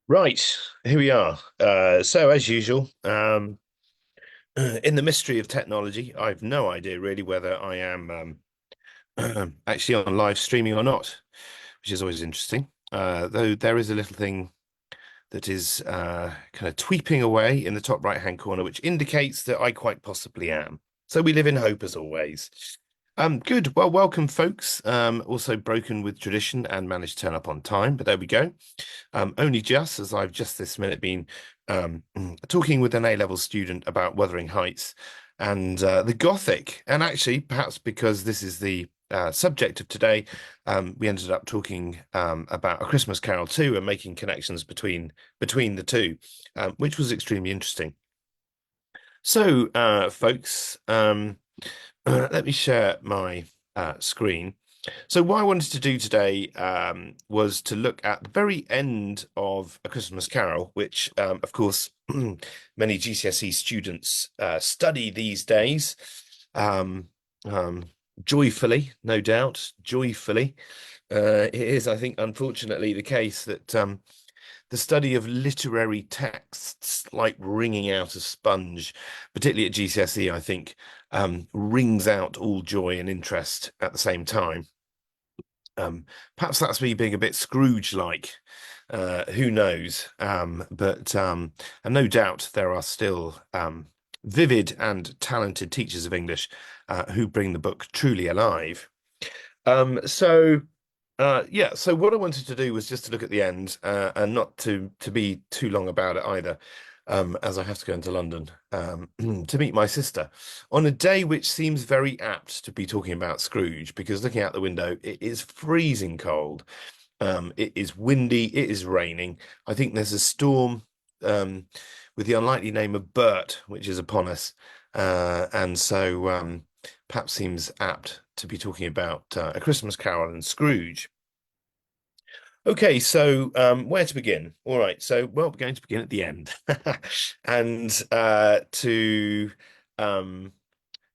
Right, here we are. So as usual, in the mystery of technology, I've no idea really whether I am actually on live streaming or not, which is always interesting. Though there is a little thing that is kind of tweeping away in the top right-hand corner, which indicates that I quite possibly am. So we live in hope as always. Good. Well, welcome, folks. Also broken with tradition and managed to turn up on time, but there we go. Only just as I've just this minute been talking with an A-level student about Wuthering Heights and the Gothic. And actually, perhaps because this is the subject of today, we ended up talking about A Christmas Carol too and making connections between the two, which was extremely interesting. So, folks, let me share my screen. So what I wanted to do today was to look at the very end of A Christmas Carol, which, of course, many GCSE students study these days, um, um, joyfully, no doubt, joyfully. It is, I think, unfortunately, the case that the study of literary texts, like wringing out a sponge, particularly at GCSE, I think, wrings out all joy and interest at the same time. Perhaps that's me being a bit Scrooge-like. Who knows? And no doubt there are still vivid and talented teachers of English who bring the book truly alive. So what I wanted to do was just to look at the end and not to be too long about it either, as I have to go into London to meet my sister on a day which seems very apt to be talking about Scrooge, because looking out the window, it is freezing cold. It is windy, it is raining. I think there's a storm with the unlikely name of Bert, which is upon us, and so perhaps seems apt to be talking about A Christmas Carol and Scrooge. Okay, so where to begin? All right, so well, we're going to begin at the end, and um,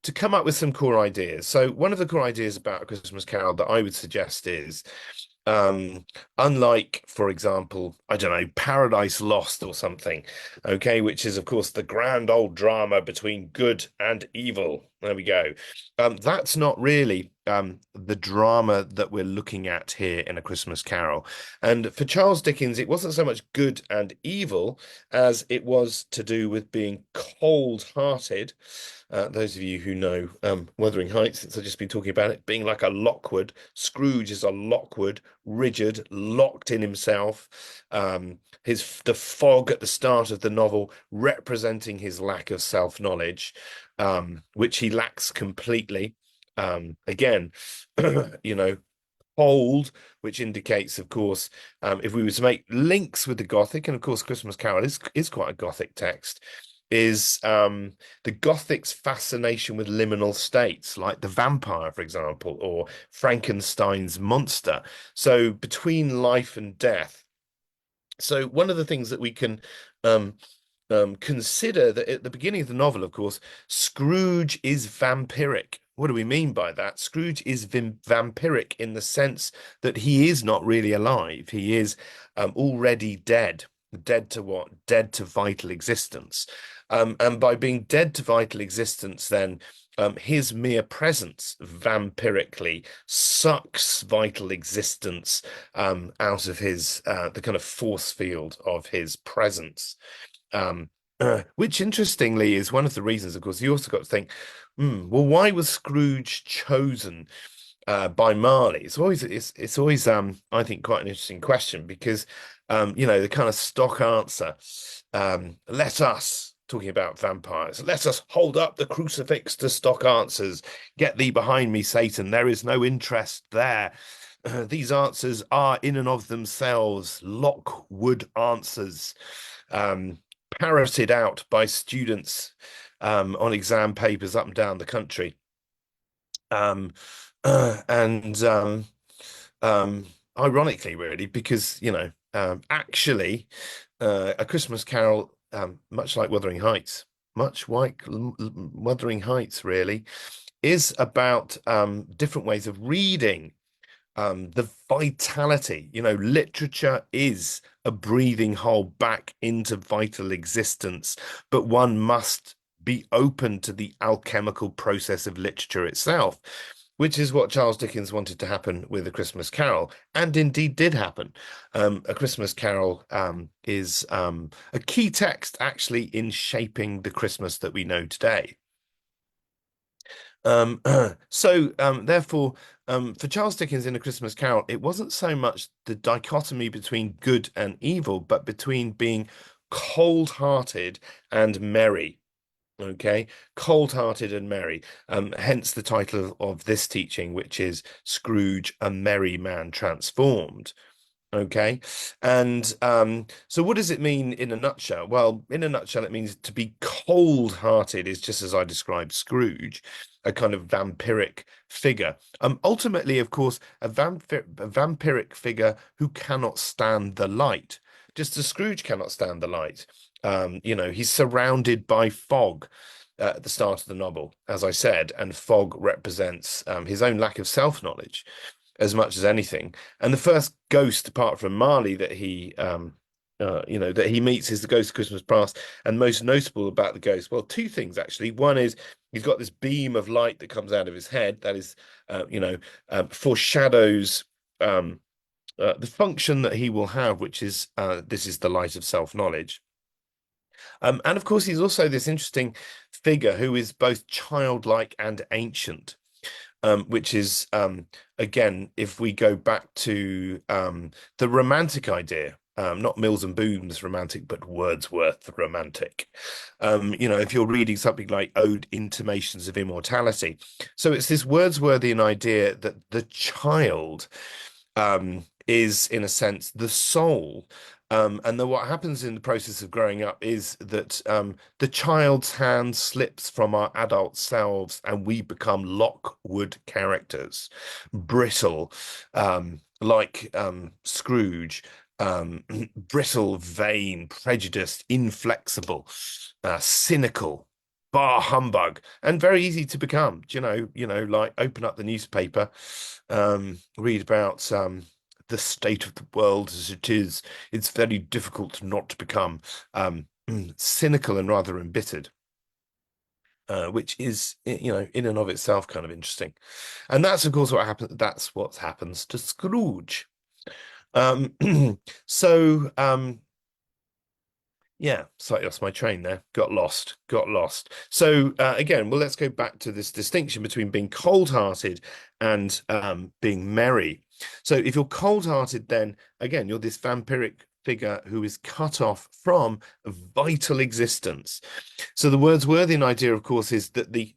to come up with some core ideas. So one of the core ideas about A Christmas Carol that I would suggest is um, unlike, for example, I don't know, Paradise Lost or something, okay, which is, of course, the grand old drama between good and evil. There we go. That's not really the drama that we're looking at here in A Christmas Carol. And for Charles Dickens, it wasn't so much good and evil as it was to do with being cold-hearted. Those of you who know Wuthering Heights, since I've just been talking about it, being like a Lockwood, Scrooge is a Lockwood, rigid, locked in himself. The fog at the start of the novel representing his lack of self-knowledge, which he lacks completely. Again, you know, cold, which indicates, of course, if we were to make links with the Gothic, and of course, Christmas Carol is quite a Gothic text, is the Gothic's fascination with liminal states, like the vampire, for example, or Frankenstein's monster. So between life and death. So one of the things that we can um, consider that at the beginning of the novel, of course, Scrooge is vampiric. What do we mean by that? Scrooge is vampiric in the sense that he is not really alive. He is already dead. Dead to what? Dead to vital existence. And by being dead to vital existence, then his mere presence vampirically sucks vital existence out of his the kind of force field of his presence. Um, which interestingly is one of the reasons, of course, you also got to think, well, why was Scrooge chosen by Marley? It's always I think quite an interesting question because the kind of stock answer, let us talking about vampires, let us hold up the crucifix to stock answers. Get thee behind me, Satan. There is no interest there. These answers are in and of themselves Lockwood answers. Um, Parroted out by students on exam papers up and down the country. Um, and Ironically, really, because, actually, A Christmas Carol, much like Wuthering Heights, much like Wuthering Heights, really, is about different ways of reading the vitality. Literature is a breathing hole back into vital existence, but one must be open to the alchemical process of literature itself, which is what Charles Dickens wanted to happen with A Christmas Carol, and indeed did happen. A Christmas Carol is a key text actually in shaping the Christmas that we know today. Um, therefore, for Charles Dickens in A Christmas Carol, it wasn't so much the dichotomy between good and evil, but between being cold-hearted and merry. Okay, cold-hearted and merry. Hence the title of this teaching, which is Scrooge, a Merry Man Transformed. Okay. And so what does it mean in a nutshell? Well, in a nutshell, it means to be cold-hearted is just as I described Scrooge, a kind of vampiric figure. Ultimately, of course, a vampiric figure who cannot stand the light, just as Scrooge cannot stand the light. He's surrounded by fog. At the start of the novel, as I said, and fog represents his own lack of self-knowledge as much as anything. And the first ghost, apart from Marley, that he meets is the ghost of Christmas Past. And most notable about the ghost, well, two things actually. One is he's got this beam of light that comes out of his head that is, foreshadows the function that he will have, which is this is the light of self-knowledge. And of course, he's also this interesting figure who is both childlike and ancient, which is again, if we go back to the romantic idea, not Mills and Boon's romantic, but Wordsworth romantic. If you're reading something like Ode Intimations of Immortality, so it's this Wordsworthian idea that the child is, in a sense, the soul. And then what happens in the process of growing up is that the child's hand slips from our adult selves and we become Lockwood characters, brittle, like Scrooge, brittle, vain, prejudiced, inflexible, cynical, bar humbug, and very easy to become. Like open up the newspaper, read about the state of the world as it is. It's very difficult not to become cynical and rather embittered. Which is, in and of itself kind of interesting. And that's, of course, what happens. That's what happens to Scrooge. Um, so, yeah, slightly lost my train there. Got lost. Got lost. So again, well, let's go back to this distinction between being cold-hearted and being merry. So if you're cold-hearted, then again, you're this vampiric figure who is cut off from vital existence. So the Wordsworthian idea, of course, is that the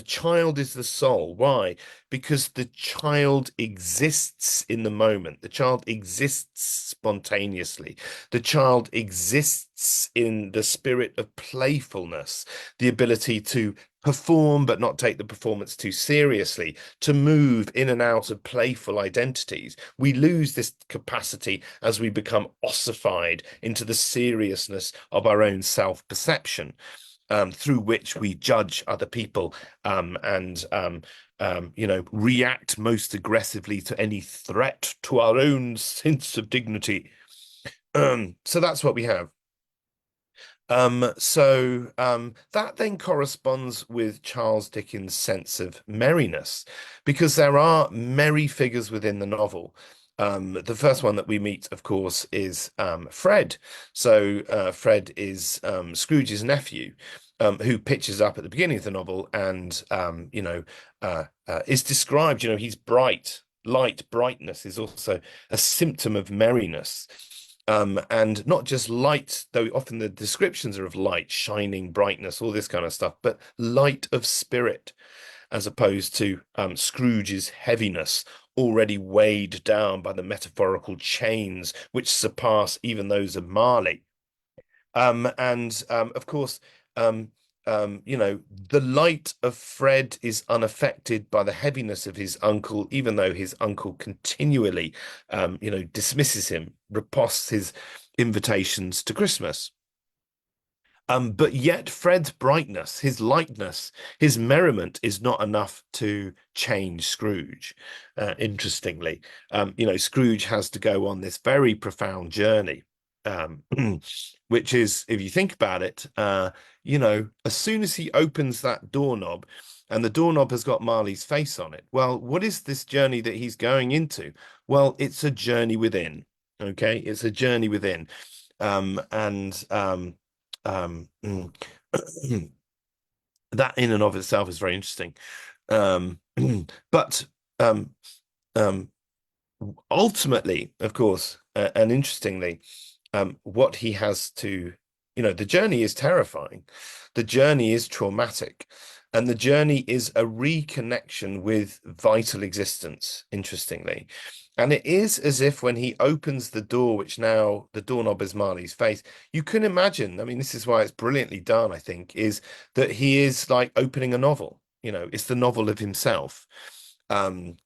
child is the soul. Why? Because the child exists in the moment. The child exists spontaneously. The child exists in the spirit of playfulness, the ability to perform but not take the performance too seriously, to move in and out of playful identities. We lose this capacity as we become ossified into the seriousness of our own self-perception. Through which we judge other people and react most aggressively to any threat to our own sense of dignity. So that's what we have. That then corresponds with Charles Dickens' sense of merriness, because there are merry figures within the novel. The first one that we meet, of course, is Fred. Fred is Scrooge's nephew, who pitches up at the beginning of the novel and, is described, he's bright. Light, brightness is also a symptom of merriness. And not just light, though often the descriptions are of light, shining, brightness, all this kind of stuff, but light of spirit, as opposed to Scrooge's heaviness, already weighed down by the metaphorical chains which surpass even those of Marley. Of course, the light of Fred is unaffected by the heaviness of his uncle, even though his uncle continually, dismisses him, reposts his invitations to Christmas. But yet Fred's brightness, his lightness, his merriment is not enough to change Scrooge. Interestingly, Scrooge has to go on this very profound journey. um, which is, if you think about it, as soon as he opens that doorknob and the doorknob has got Marley's face on it, well, what is this journey that he's going into? Well, it's a journey within. Okay, it's a journey within. And mm, that in and of itself is very interesting. Um, but um, um, ultimately, of course, and interestingly, what he has to, the journey is terrifying. The journey is traumatic. And the journey is a reconnection with vital existence, interestingly. And it is as if when he opens the door, which now the doorknob is Marley's face, you can imagine, I mean, this is why it's brilliantly done, I think, is that he is like opening a novel. It's the novel of himself. And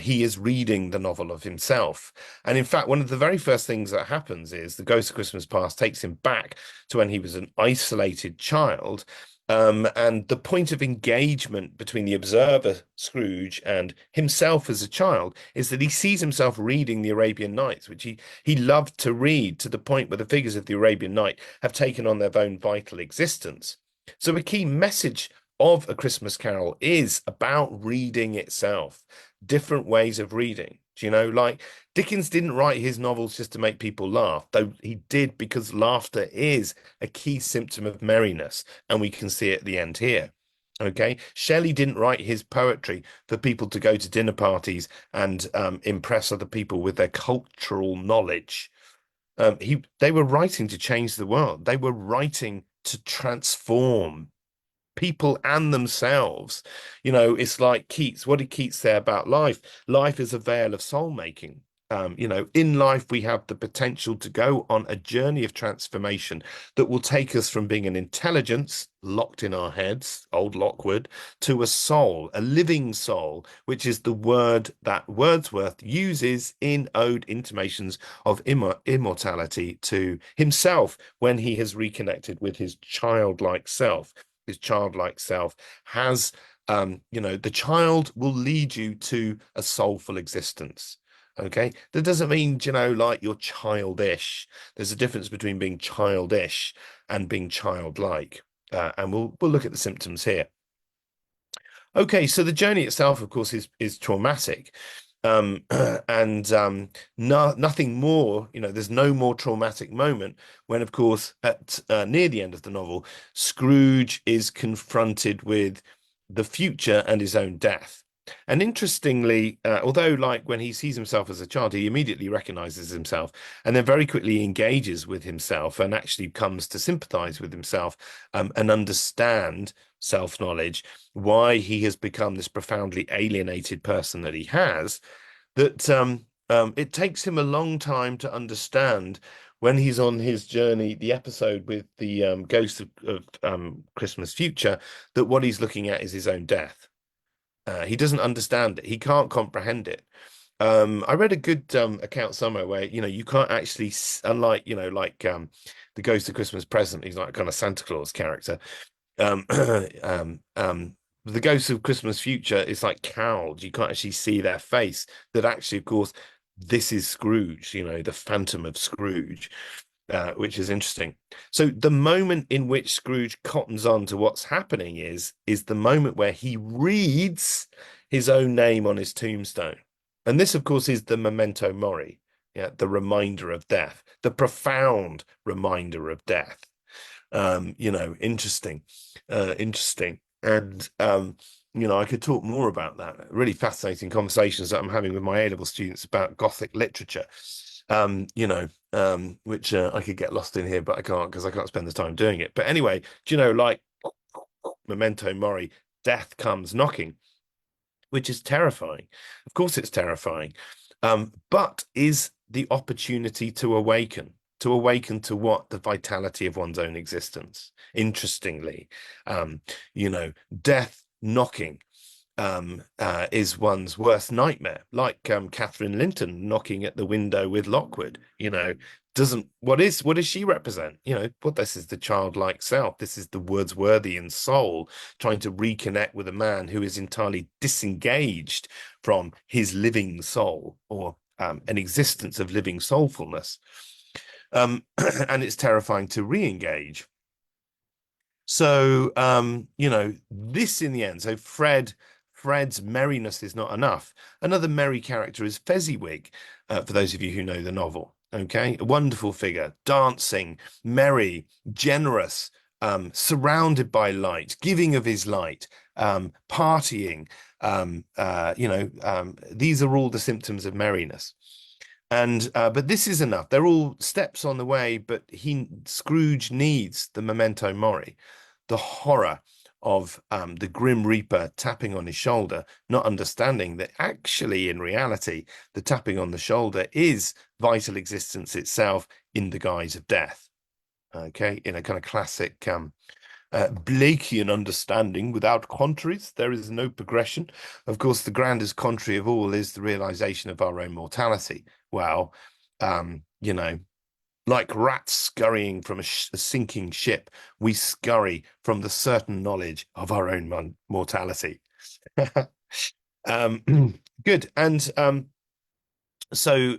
he is reading the novel of himself. And in fact, one of the very first things that happens is the Ghost of Christmas Past takes him back to when he was an isolated child. And the point of engagement between the observer, Scrooge, and himself as a child is that he sees himself reading the Arabian Nights, which he loved to read to the point where the figures of the Arabian Night have taken on their own vital existence. So a key message of A Christmas Carol is about reading itself, different ways of reading. Do you know, like Dickens didn't write his novels just to make people laugh, though he did because laughter is a key symptom of merriness, and we can see it at the end here. Okay, Shelley didn't write his poetry for people to go to dinner parties and impress other people with their cultural knowledge. They were writing to change the world. They were writing to transform people and themselves. It's like Keats. What did Keats say about life? Life is a veil of soul making. In life, we have the potential to go on a journey of transformation that will take us from being an intelligence locked in our heads, old Lockwood, to a soul, a living soul, which is the word that Wordsworth uses in Ode Intimations of Immortality to himself when he has reconnected with his childlike self. His childlike self has, the child will lead you to a soulful existence. Okay, that doesn't mean, like you're childish. There's a difference between being childish and being childlike. And we'll look at the symptoms here. Okay, so the journey itself, of course, is traumatic. And no, nothing more, there's no more traumatic moment when, of course, at near the end of the novel, Scrooge is confronted with the future and his own death. And interestingly, although like when he sees himself as a child, he immediately recognizes himself and then very quickly engages with himself and actually comes to sympathize with himself and understand self-knowledge, why he has become this profoundly alienated person that he has, that it takes him a long time to understand when he's on his journey, the episode with the ghost of Christmas Future, that what he's looking at is his own death. He doesn't understand it. He can't comprehend it. I read a good account somewhere where you can't actually, unlike like the Ghost of Christmas Present, he's like a kind of Santa Claus character. Um, the Ghost of Christmas Future is like cowled. You can't actually see their face. That actually, of course, this is Scrooge. The Phantom of Scrooge, which is interesting. So the moment in which Scrooge cottons on to what's happening is the moment where he reads his own name on his tombstone. And this, of course, is the memento mori, yeah, the reminder of death, the profound reminder of death. Interesting, interesting. And I could talk more about that. Really fascinating conversations that I'm having with my A-level students about Gothic literature. Which I could get lost in here, but I can't because I can't spend the time doing it. But anyway, like memento mori, death comes knocking, which is terrifying. Of course, it's terrifying, but is the opportunity to awaken to what? The vitality of one's own existence. Interestingly, death knocking is one's worst nightmare, like Catherine Linton knocking at the window with Lockwood. Doesn't what does she represent? This is the childlike self. This is the Wordsworthian soul trying to reconnect with a man who is entirely disengaged from his living soul or an existence of living soulfulness. And it's terrifying to re-engage. So, this in the end, so Fred's merriness is not enough. Another merry character is Fezziwig, for those of you who know the novel. Okay, a wonderful figure, dancing, merry, generous, surrounded by light, giving of his light, partying. These are all the symptoms of merriness. And but this is enough. They're all steps on the way, but Scrooge needs the memento mori, the horror of the Grim Reaper tapping on his shoulder, not understanding that actually, in reality, the tapping on the shoulder is vital existence itself in the guise of death. Okay, in a kind of classic Blakean understanding, without contraries, there is no progression. Of course, the grandest contrary of all is the realization of our own mortality. Well, like rats scurrying from a sinking ship, we scurry from the certain knowledge of our own mortality. um, Good. And so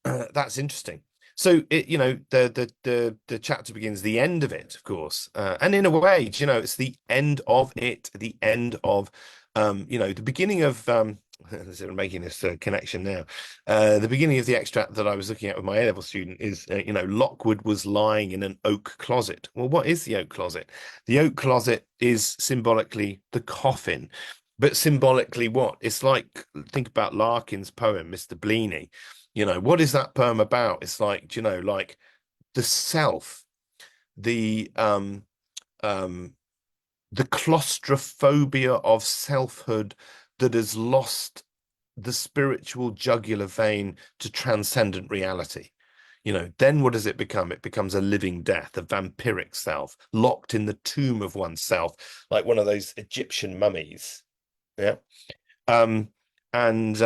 that's interesting. So the chapter begins the end of it, of course, and in a way, it's the end of it, the end of the beginning of I'm making this connection now. The beginning of the extract that I was looking at with my A-level student is, Lockwood was lying in an oak closet. Well, what is the oak closet? The oak closet is symbolically the coffin. But symbolically, what? It's like, think about Larkin's poem, Mr. Bleeny. What is that poem about? It's like, like the self, the um um the claustrophobia of selfhood that has lost the spiritual jugular vein to transcendent reality. Then what does it become? It becomes a living death, a vampiric self, locked in the tomb of oneself, like one of those Egyptian mummies. Yeah. Um, and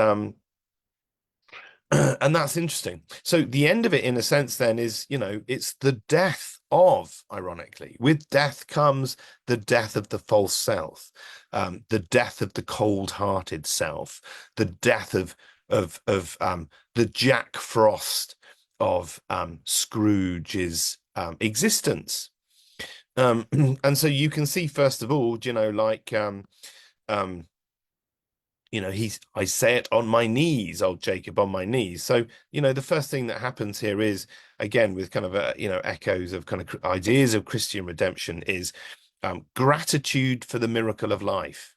and that's interesting. So the end of it, in a sense, then is, it's the death of, ironically, with death comes the death of the false self, the death of the cold-hearted self, the death of the Jack Frost of Scrooge's existence. And so you can see, first of all, like um, I say it on my knees, old Jacob, on my knees. So, the first thing that happens here is, again, with kind of echoes of kind of ideas of Christian redemption, is gratitude for the miracle of life.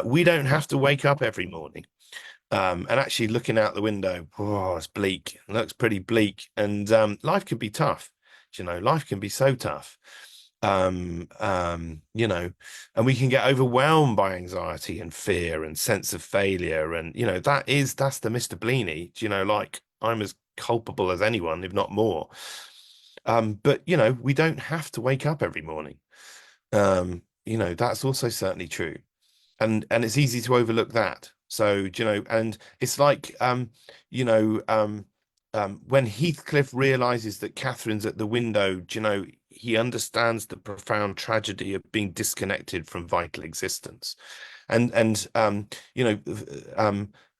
We don't have to wake up every morning. And actually looking out the window, oh, it's bleak. It looks pretty bleak. And life can be tough. Life can be so tough. And we can get overwhelmed by anxiety and fear and sense of failure. And, that's the Mr. Bleeny, like I'm as culpable as anyone, if not more. But, we don't have to wake up every morning. That's also certainly true. And it's easy to overlook that. So, and it's like, when Heathcliff realizes that Catherine's at the window, he understands the profound tragedy of being disconnected from vital existence. And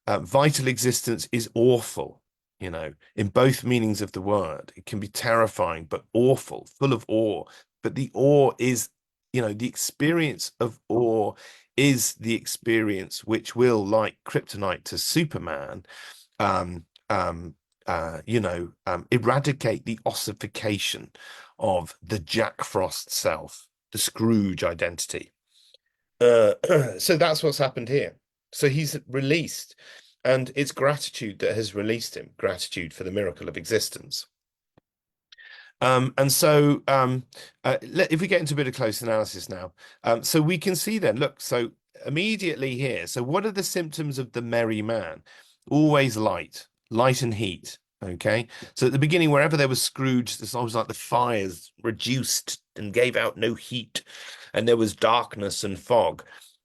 vital existence is awful, in both meanings of the word. It can be terrifying, but awful, full of awe. But the awe is, the experience of awe is the experience which will, like kryptonite to Superman, um, um, eradicate the ossification of the Jack Frost self, the Scrooge identity. So that's what's happened here. So he's released, and it's gratitude that has released him, gratitude for the miracle of existence. And so if we get into a bit of close analysis now, so we can see then, look, so immediately here, so what are the symptoms of the merry man? Always light, light and heat. Okay. So at the beginning, wherever there was Scrooge, there's always like the fires reduced and gave out no heat, and there was darkness and fog.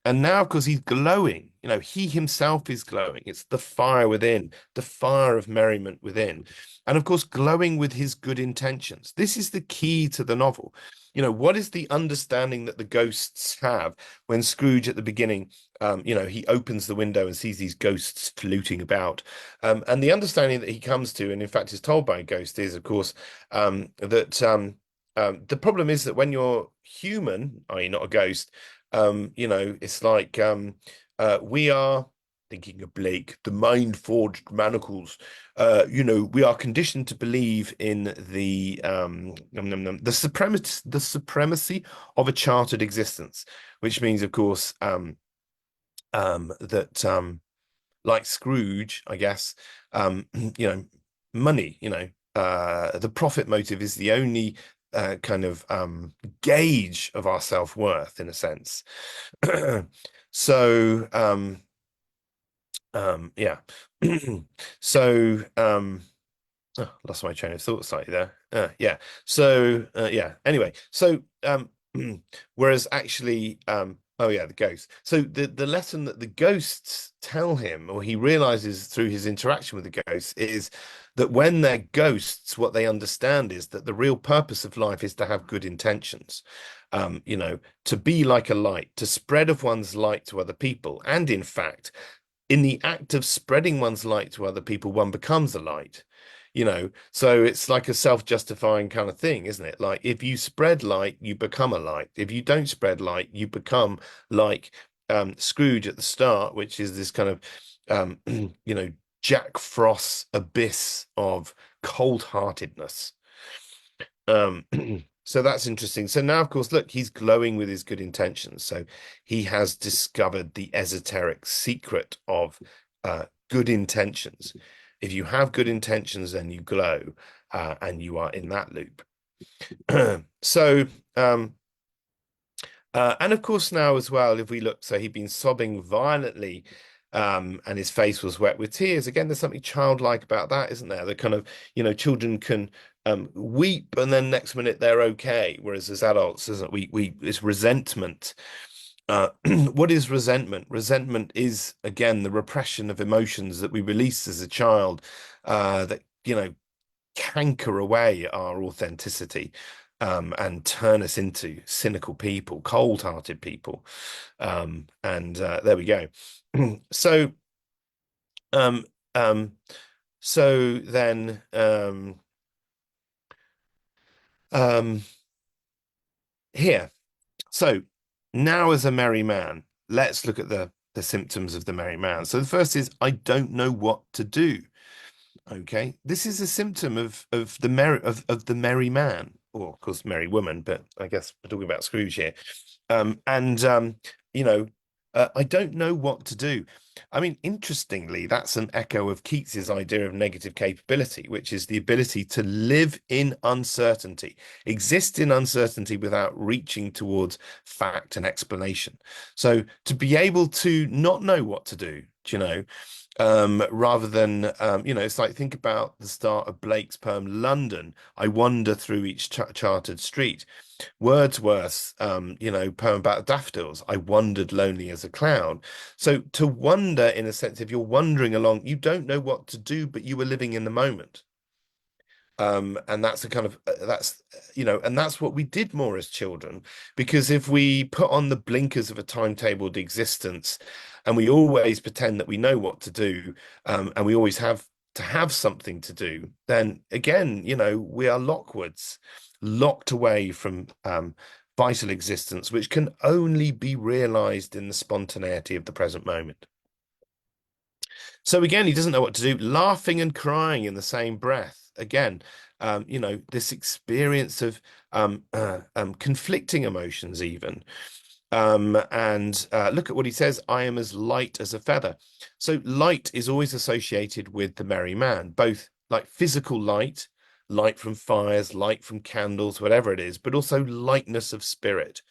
And now, because he's glowing, he himself is glowing. It's the fire within, the fire of merriment within. And of course, glowing with his good intentions. This is the key to the novel. What is the understanding that the ghosts have when Scrooge at the beginning, he opens the window and sees these ghosts fluting about. And the understanding that he comes to, and in fact is told by a ghost, is, of course, that the problem is that when you're human, i.e., not a ghost, it's like we are thinking of Blake, the mind-forged manacles. We are conditioned to believe in the supremacy of a chartered existence, which means, of course, that like Scrooge, I guess, money, the profit motive is the only kind of gauge of our self-worth in a sense. So yeah. So lost my train of thought slightly there. Yeah. So yeah. Anyway, so whereas actually oh yeah, the ghosts. So the lesson that the ghosts tell him, or he realizes through his interaction with the ghosts, is that when they're ghosts, what they understand is that the real purpose of life is to have good intentions. To be like a light, to spread of one's light to other people. And in fact, in the act of spreading one's light to other people, one becomes a light. So it's like a self-justifying kind of thing, isn't it? Like if you spread light, you become a light. If you don't spread light, you become like Scrooge at the start, which is this kind of Jack Frost abyss of cold-heartedness. Um, so that's interesting. So now, of course, look, he's glowing with his good intentions. So he has discovered the esoteric secret of good intentions. If you have good intentions, then you glow, and you are in that loop. So, and of course, now as well, if we look, so he'd been sobbing violently, and his face was wet with tears. Again, there's something childlike about that, isn't there? The kind of, children can weep and then next minute they're okay, whereas as adults, isn't it? We it's resentment. What is resentment? Resentment is, again, the repression of emotions that we release as a child, that, canker away our authenticity, and turn us into cynical people, cold-hearted people. And there we go. So, um, um, so then, um, here. So now, as a merry man, let's look at the symptoms of the merry man. So the first is, I don't know what to do. Okay, this is a symptom of the merry man, or of course merry woman, but I guess we're talking about Scrooge here. And you know, I don't know what to do. I mean, interestingly, that's an echo of Keats's idea of negative capability, which is the ability to live in uncertainty, exist in uncertainty without reaching towards fact and explanation. So to be able to not know what to do, rather than it's like, think about the start of Blake's poem London. I wander through each chartered street. Wordsworth's poem about daffodils. I wandered lonely as a cloud. So to wander, in a sense, if you're wandering along, you don't know what to do, but you were living in the moment. And that's a kind of and that's what we did more as children, because if we put on the blinkers of a timetabled existence and we always pretend that we know what to do, and we always have to have something to do, then again, we are Lockwoods, locked away from vital existence, which can only be realized in the spontaneity of the present moment. So again, he doesn't know what to do, laughing and crying in the same breath. Again, this experience of conflicting emotions, even. And look at what he says, I am as light as a feather. So light is always associated with the merry man, both like physical light, light from fires, light from candles, whatever it is, but also lightness of spirit.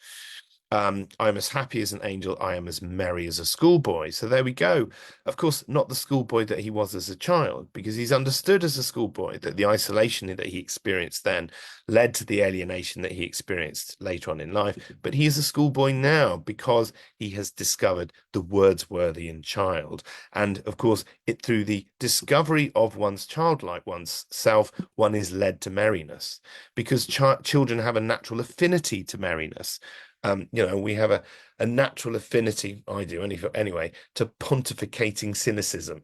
I'm as happy as an angel. I am as merry as a schoolboy. So there we go. Of course, not the schoolboy that he was as a child, because he's understood as a schoolboy that the isolation that he experienced then led to the alienation that he experienced later on in life. But he is a schoolboy now because he has discovered the Wordsworthian child. And of course, it through the discovery of one's childlike, one's self, one is led to merriness because ch children have a natural affinity to merriness. We have a natural affinity, I do anyway, to pontificating cynicism.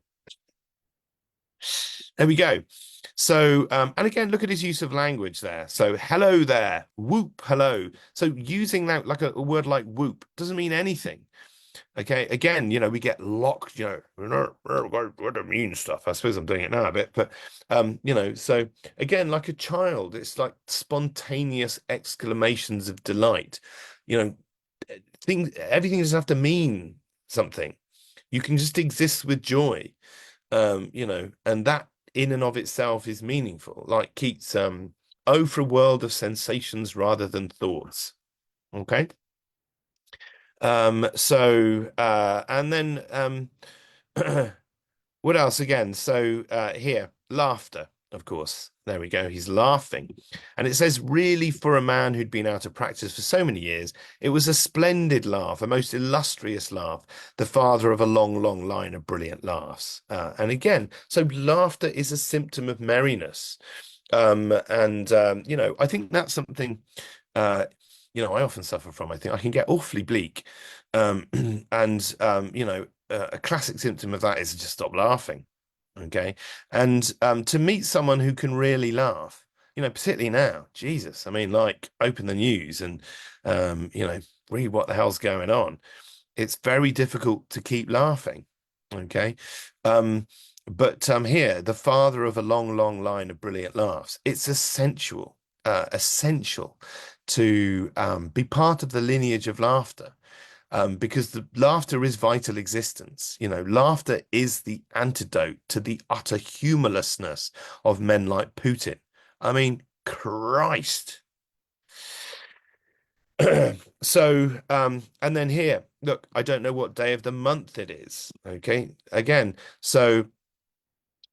There we go. So, and again, look at his use of language there. So, hello there, whoop, hello. So, using that like a word like whoop doesn't mean anything. Okay, again, we get locked, what do mean stuff. I suppose I'm doing it now a bit, but so again, like a child, it's like spontaneous exclamations of delight. You know, everything doesn't have to mean something. You can just exist with joy. And that in and of itself is meaningful. Like Keats, oh, for a world of sensations rather than thoughts. Okay. And then what else again? So here, laughter, of course. There we go. He's laughing. And it says, really, for a man who'd been out of practice for so many years, it was a splendid laugh, a most illustrious laugh, the father of a long, long line of brilliant laughs. And again, so laughter is a symptom of merriness. I think that's something uh, I often suffer from. I think I can get awfully bleak. Um, a classic symptom of that is to just stop laughing. Okay. And to meet someone who can really laugh, particularly now, Jesus, I mean, like open the news and, read what the hell's going on. It's very difficult to keep laughing. Okay. But here, the father of a long, long line of brilliant laughs, it's essential to be part of the lineage of laughter. Because the laughter is vital existence. Laughter is the antidote to the utter humorlessness of men like Putin. I mean, Christ. And then here, look, I don't know what day of the month it is. Okay. Again, so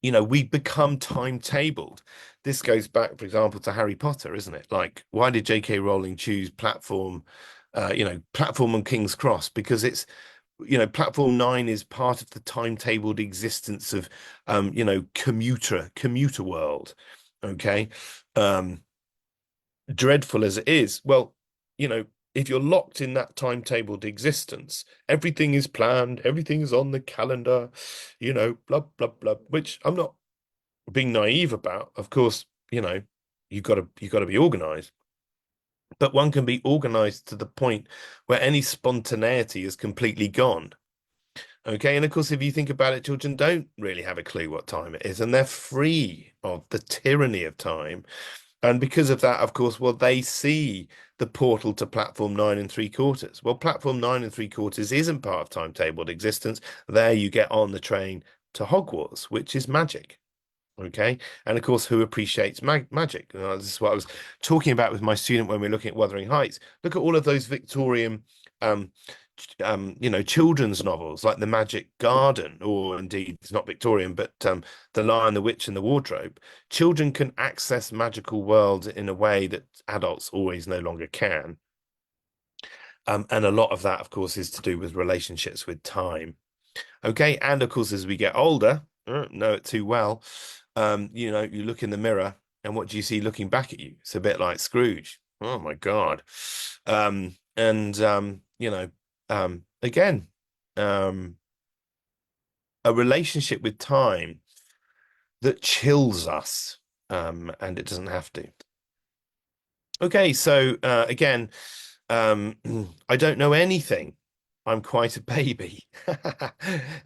we become timetabled. This goes back, for example, to Harry Potter, isn't it? Like, why did J.K. Rowling choose platform on King's Cross? Because it's, platform 9 is part of the timetabled existence of, commuter world. Okay. Um, Dreadful as it is, well, if you're locked in that timetabled existence, everything is planned, everything is on the calendar, blah, blah, blah, which I'm not being naive about. Of course, you've got to be organized, but one can be organized to the point where any spontaneity is completely gone. Okay, and of course, if you think about it, children don't really have a clue what time it is, and they're free of the tyranny of time. And because of that, of course, well, they see the portal to platform 9 3/4. Well, platform 9 3/4 isn't part of timetabled existence. There you get on the train to Hogwarts, which is magic. Okay. And of course, who appreciates magic? This is what I was talking about with my student when we are looking at Wuthering Heights. Look at all of those Victorian, um, children's novels like The Magic Garden, or indeed, it's not Victorian, but The Lion, the Witch, and the Wardrobe. Children can access magical worlds in a way that adults always no longer can. And a lot of that, of course, is to do with relationships with time. Okay, and of course, as we get older, know it too well. You look in the mirror, and what do you see looking back at you? It's a bit like Scrooge. Oh my God. Again, um, a relationship with time that chills us, and it doesn't have to. Okay, so again, um, I don't know anything. I'm quite a baby.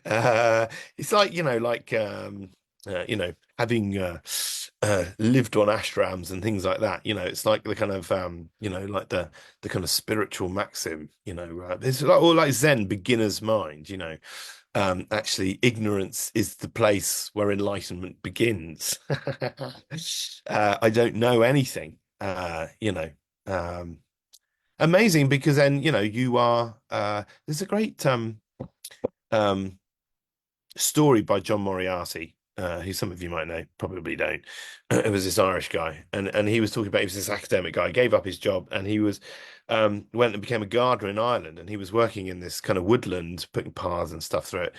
It's like, having lived on ashrams and things like that. It's like the kind of, like the kind of spiritual maxim. It's like, or like Zen, beginner's mind. Actually, ignorance is the place where enlightenment begins. I don't know anything. Um, amazing because then, you are there's a great um story by John Moriarty, who some of you might know, probably don't. It was this Irish guy, and he was talking about he was this academic guy, gave up his job, and he was went and became a gardener in Ireland, and he was working in this kind of woodland, putting paths and stuff through it,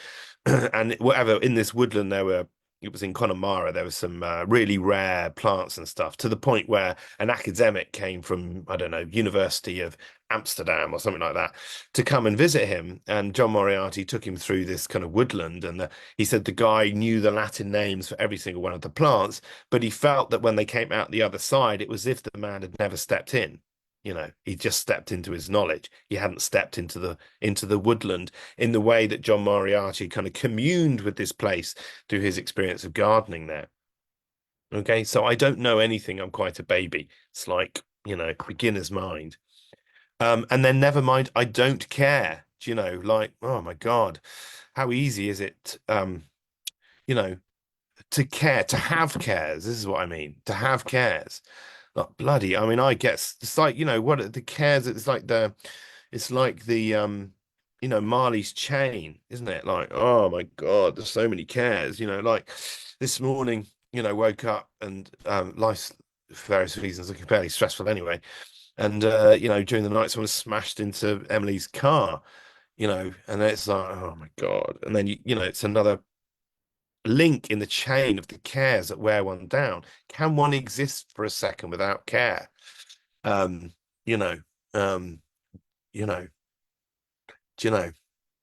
and whatever in this woodland there were. It was in Connemara. There was some really rare plants and stuff to the point where an academic came from, I don't know, University of Amsterdam or something like that to come and visit him. And John Moriarty took him through this kind of woodland. And he said the guy knew the Latin names for every single one of the plants, but he felt that when they came out the other side, it was as if the man had never stepped in. He just stepped into his knowledge. He hadn't stepped into the woodland in the way that John Moriarty kind of communed with this place through his experience of gardening there. Okay, so I don't know anything. I'm quite a baby. It's like, beginner's mind. And then never mind, I don't care. Like, oh my God, how easy is it, you know, to care, to have cares? This is what I mean, to have cares. Like bloody, I mean, I guess it's like, what are the cares? It's like the Marley's chain, isn't it? Like, oh my God, there's so many cares, like this morning, woke up and life's for various reasons looking fairly stressful anyway. And during the night, someone smashed into Emily's car, and it's like, oh my God. And then it's another link in the chain of the cares that wear one down. Can one exist for a second without care? You know, um, you know, do you know,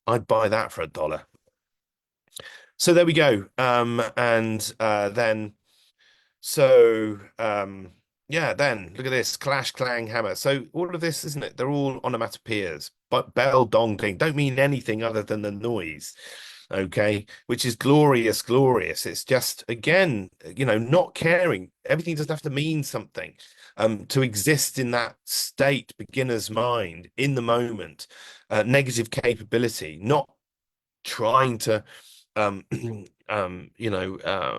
I'd buy that for $1. So there we go. And then yeah, then look at this clash, clang, hammer. So all of this, isn't it? They're all onomatopoeias, but bell, dong, ding don't mean anything other than the noise. Okay, which is glorious, glorious. It's just again, not caring. Everything doesn't have to mean something. To exist in that state, beginner's mind, in the moment, negative capability, not trying to um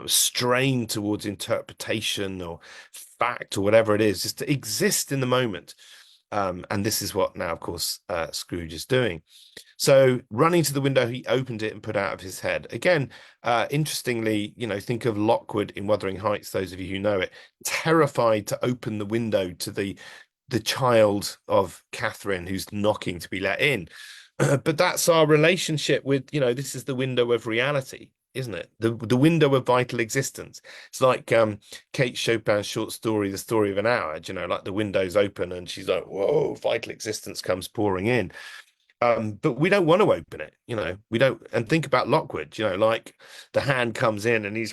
strain towards interpretation or fact or whatever it is, just to exist in the moment. And this is what now, of course, Scrooge is doing. So running to the window, he opened it and put out of his head. Again, interestingly, think of Lockwood in Wuthering Heights, those of you who know it, terrified to open the window to the child of Catherine who's knocking to be let in. But that's our relationship with, this is the window of reality, isn't it? The window of vital existence. It's like Kate Chopin's short story, The Story of an Hour, like the window's open and she's like, whoa, vital existence comes pouring in. But we don't want to open it, we don't. And think about Lockwood, like the hand comes in and he's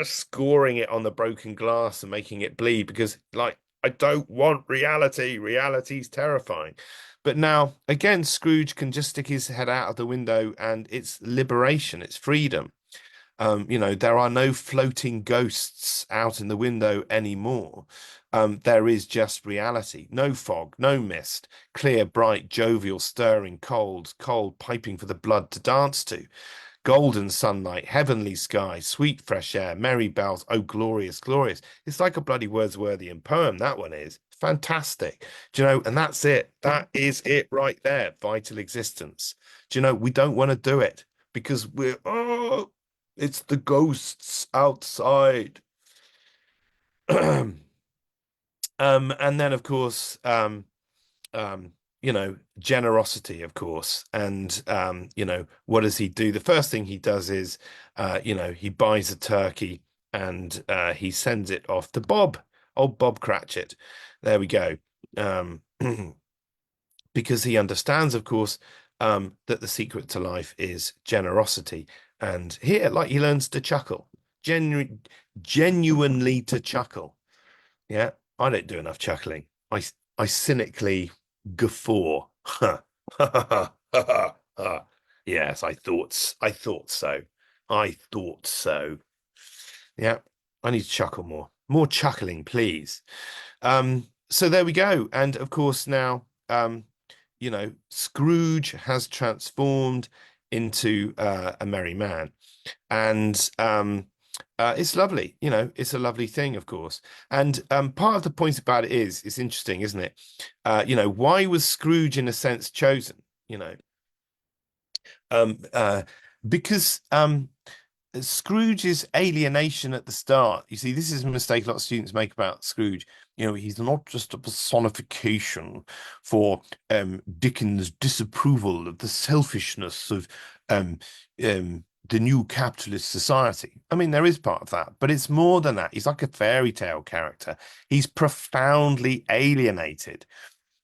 scoring it on the broken glass and making it bleed because, like, I don't want reality. Reality's terrifying. But now, again, Scrooge can just stick his head out of the window and it's liberation, it's freedom. There are no floating ghosts out in the window anymore. There is just reality. No fog, no mist, clear, bright, jovial, stirring, cold, piping for the blood to dance to. Golden sunlight, heavenly sky, sweet fresh air, merry bells. Oh, glorious, glorious. It's like a bloody Wordsworthian poem, that one is. Fantastic. And that's it. That is it right there. Vital existence. We don't want to do it because it's the ghosts outside. And then of course, generosity, of course. And what does he do? The first thing he does is he buys a turkey and he sends it off to Bob, old Bob Cratchit. There we go. Because he understands, of course, that the secret to life is generosity. And here, like, he learns to chuckle, genuinely to chuckle. Yeah, I don't do enough chuckling. I cynically guffaw. Yes, I thought so. I thought so. Yeah, I need to chuckle more. More chuckling, please. So there we go. And of course, now, Scrooge has transformed into a merry man. And It's lovely, it's a lovely thing, of course. And part of the point about it is, it's interesting, isn't it? Why was Scrooge, in a sense, chosen? You know, um, uh, because Scrooge's alienation at the start, you see, this is a mistake a lot of students make about Scrooge. He's not just a personification for Dickens' disapproval of the selfishness of um, the new capitalist society. I mean, there is part of that, but it's more than that. He's like a fairy tale character. He's profoundly alienated.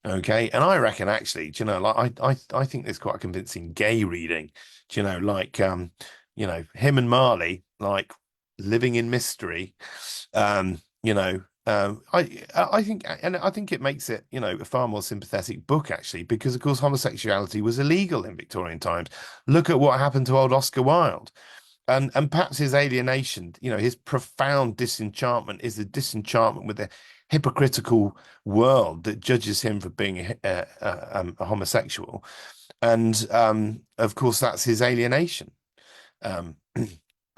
Okay, and I reckon actually, do you know, like I think there's quite a convincing gay reading. Do you know, like him and Marley, like living in mystery. I think, and I think it makes it, a far more sympathetic book actually, because of course homosexuality was illegal in Victorian times. Look at what happened to old Oscar Wilde. And perhaps his alienation, his profound disenchantment is the disenchantment with the hypocritical world that judges him for being a homosexual. And of course, that's his alienation. I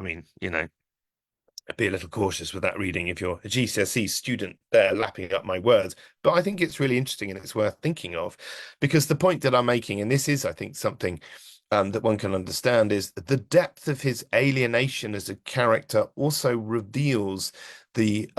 mean, be a little cautious with that reading if you're a GCSE student there lapping up my words. But I think it's really interesting and it's worth thinking of, because the point that I'm making, and this is, I think, something that one can understand, is the depth of his alienation as a character also reveals the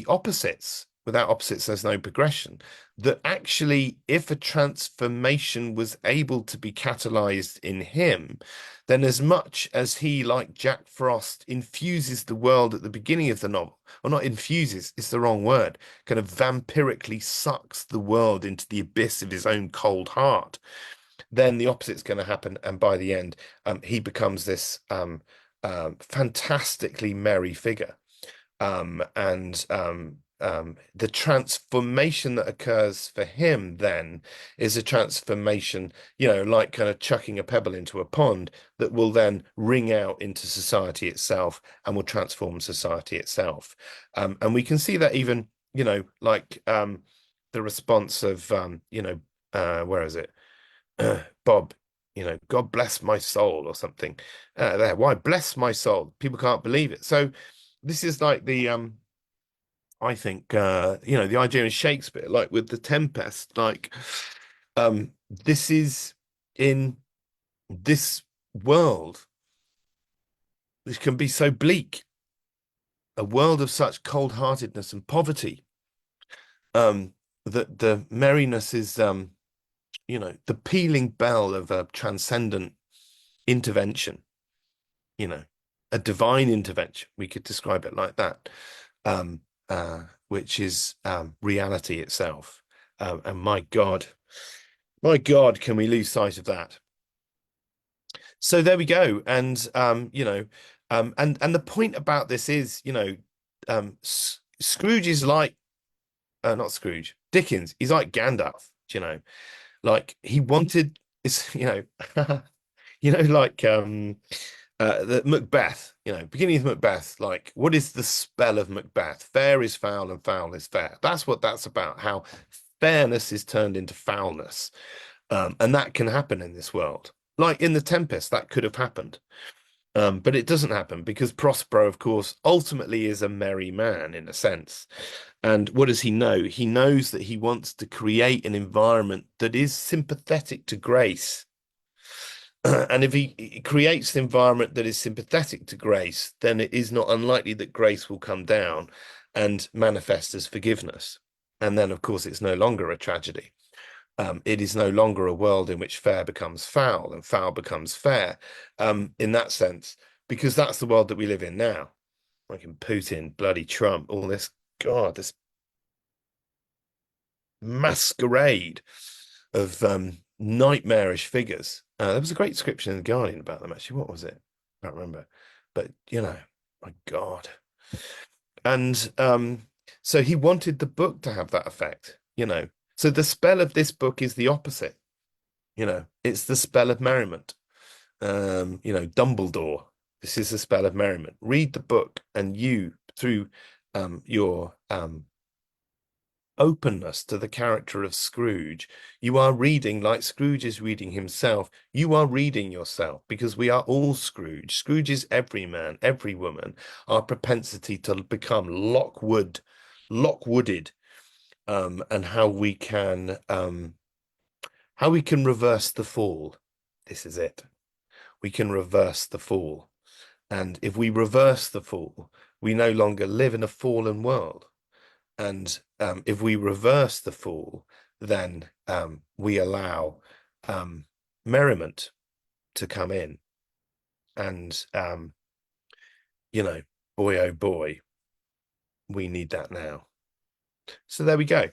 opposites. Without opposites, there's no progression. That actually, if a transformation was able to be catalyzed in him, then as much as he, like Jack Frost, infuses the world at the beginning of the novel, or not infuses, it's the wrong word, kind of vampirically sucks the world into the abyss of his own cold heart, then the opposite's going to happen. And by the end, he becomes this fantastically merry figure. And the transformation that occurs for him then is a transformation, like kind of chucking a pebble into a pond that will then ring out into society itself and will transform society itself. And we can see that even, like the response of, where is it? Bob, God bless my soul or something. There, why bless my soul? People can't believe it. So this is like I think the idea in Shakespeare, like with the Tempest, like this is in this world, which can be so bleak, a world of such cold-heartedness and poverty, that the merriness is the pealing bell of a transcendent intervention, you know, a divine intervention. We could describe it like that, which is reality itself. And my God, can we lose sight of that? So there we go. And and the point about this is, Scrooge is like not Scrooge, Dickens. He's like Gandalf, like he wanted it's like the Macbeth, beginning of Macbeth, like what is the spell of Macbeth? Fair is foul and foul is fair. That's what that's about, how fairness is turned into foulness. And that can happen in this world. Like in the Tempest, that could have happened. But it doesn't happen because Prospero, of course, ultimately is a merry man in a sense. And what does he know? He knows that he wants to create an environment that is sympathetic to grace. And if he creates an environment that is sympathetic to grace, then it is not unlikely that grace will come down and manifest as forgiveness. And then, of course, it's no longer a tragedy. It is no longer a world in which fair becomes foul and foul becomes fair, in that sense, because that's the world that we live in now. Like in Putin, bloody Trump, all this, God, this masquerade of nightmarish figures. There was a great description in The Guardian about them, actually. What was it? I can't remember. But, my God. And so he wanted the book to have that effect, So the spell of this book is the opposite. It's the spell of merriment. Dumbledore. This is the spell of merriment. Read the book, and you, through your openness to the character of Scrooge. You are reading like Scrooge is reading himself. You are reading yourself because we are all Scrooge. Scrooge is every man, every woman. Our propensity to become lockwooded, and how we can reverse the fall. This is it. We can reverse the fall. And if we reverse the fall, we no longer live in a fallen world. And if we reverse the fall, then we allow merriment to come in. And, boy, oh boy, we need that now. So there we go.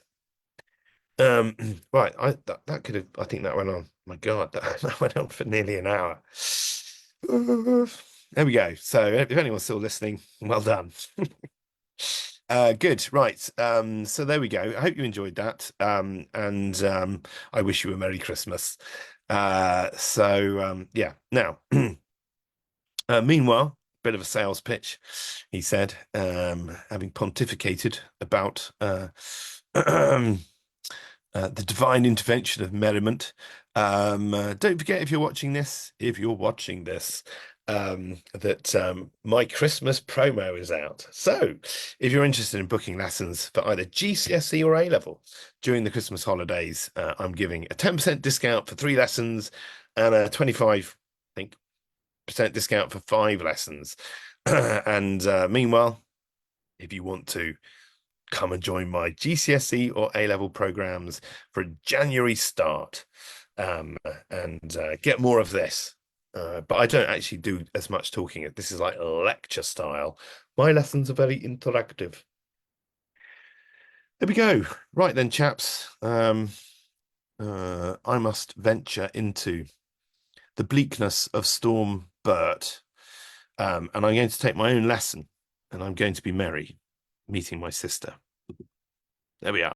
Um, right, that could have, I think that went on. My God, that went on for nearly an hour. There we go. So if anyone's still listening, well done. Good. Right. So there we go. I hope you enjoyed that. And I wish you a Merry Christmas. Yeah. Now, meanwhile, bit of a sales pitch, he said, having pontificated about the divine intervention of merriment. Don't forget, if you're watching this, that my Christmas promo is out. So if you're interested in booking lessons for either GCSE or A level during the Christmas holidays, I'm giving a 10% discount for 3 lessons and a 25, I think, percent discount for 5 lessons. And meanwhile, if you want to come and join my GCSE or A-level programs for a January start, and get more of this. But I don't actually do as much talking. This is like lecture style. My lessons are very interactive. There we go. Right then, chaps. I must venture into the bleakness of Storm Bert. And I'm going to take my own lesson, and I'm going to be merry, meeting my sister. There we are.